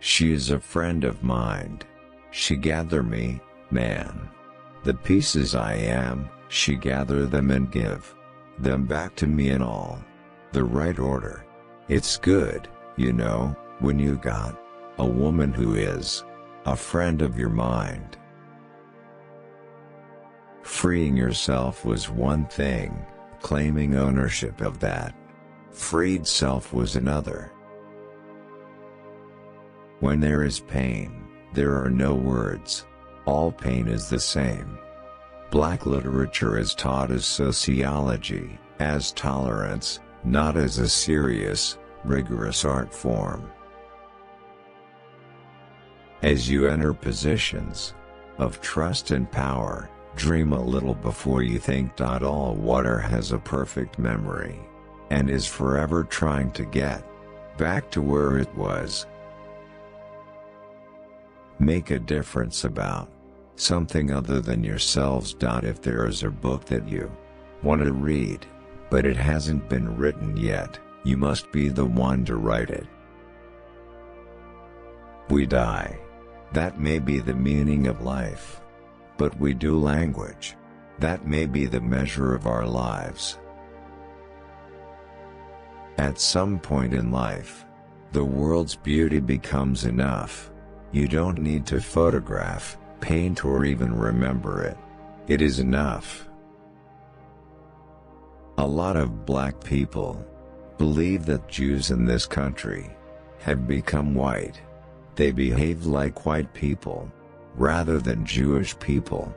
She is a friend of mine. She gather me, man. The pieces I am, she gather them and give them back to me in all the right order. It's good, you know, when you got a woman who is a friend of your mind. Freeing yourself was one thing, claiming ownership of that freed self was another. When there is pain, there are no words. All pain is the same. Black literature is taught as sociology, as tolerance, not as a serious, rigorous art form. As you enter positions of trust and power, dream a little before you think. All water has a perfect memory and is forever trying to get back to where it was. Make a difference about something other than yourselves. If there is a book that you want to read, but it hasn't been written yet, you must be the one to write it. We die. That may be the meaning of life. But we do language. That may be the measure of our lives. At some point in life, the world's beauty becomes enough. You don't need to photograph, paint, or even remember it. It is enough. A lot of black people believe that Jews in this country have become white. They behave like white people rather than Jewish people.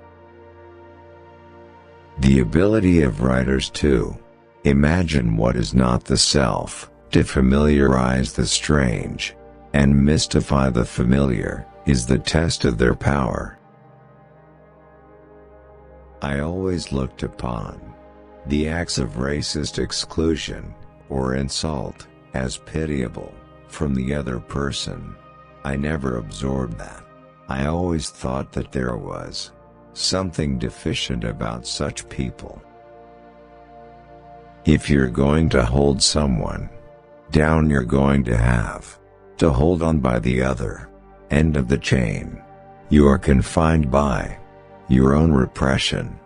The ability of writers to imagine what is not the self, to familiarize the strange, and mystify the familiar, is the test of their power. I always looked upon the acts of racist exclusion, or insult, as pitiable, from the other person. I never absorbed that. I always thought that there was something deficient about such people. If you're going to hold someone down, you're going to have to hold on by the other end of the chain. You are confined by your own repression.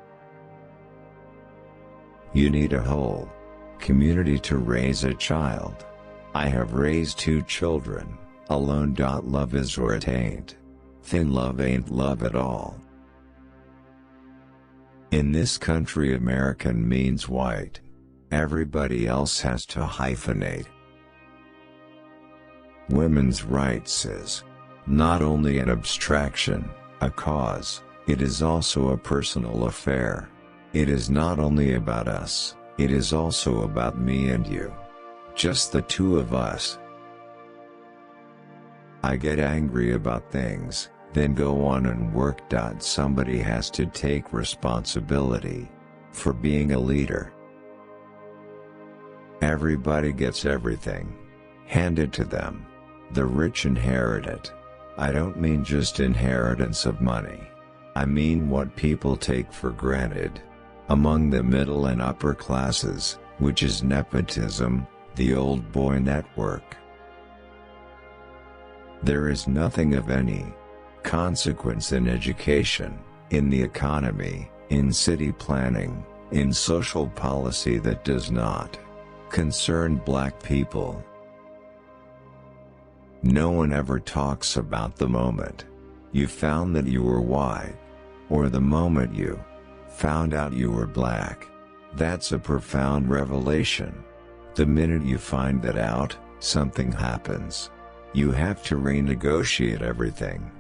You need a whole community to raise a child. I have raised 2 children alone. Love is or it ain't. Thin love ain't love at all. In this country, American means white. Everybody else has to hyphenate. Women's rights is not only an abstraction, a cause, it is also a personal affair. It is not only about us, it is also about me and you. Just the 2 of us. I get angry about things, then go on and work. Somebody has to take responsibility for being a leader. Everybody gets everything handed to them. The rich inherit it. I don't mean just inheritance of money. I mean what people take for granted among the middle and upper classes, which is nepotism, the old boy network. There is nothing of any consequence in education, in the economy, in city planning, in social policy that does not concern black people. No one ever talks about the moment you found that you were white, or the moment you found out you were black. That's a profound revelation. The minute you find that out, something happens. You have to renegotiate everything.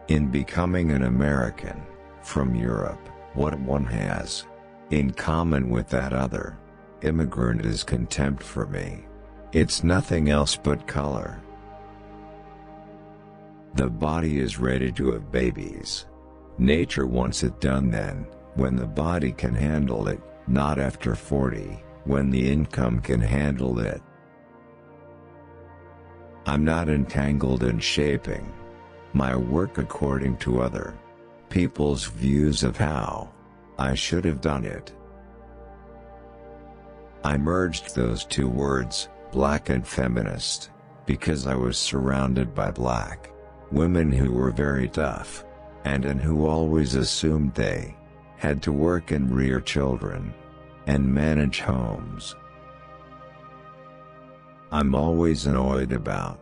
In becoming an American from Europe, what one has in common with that other immigrant is contempt for me. It's nothing else but color. The body is ready to have babies. Nature wants it done then, when the body can handle it, not after 40, when the income can handle it. I'm not entangled in shaping my work according to other people's views of how I should have done it. I merged those 2 words, black and feminist, because I was surrounded by black women who were very tough, and who always assumed they had to work and rear children and manage homes. I'm always annoyed about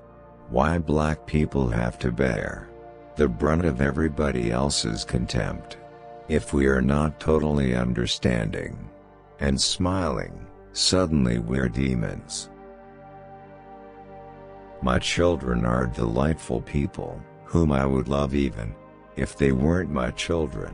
why black people have to bear the brunt of everybody else's contempt. If we are not totally understanding and smiling, suddenly we're demons. My children are delightful people, whom I would love even if they weren't my children.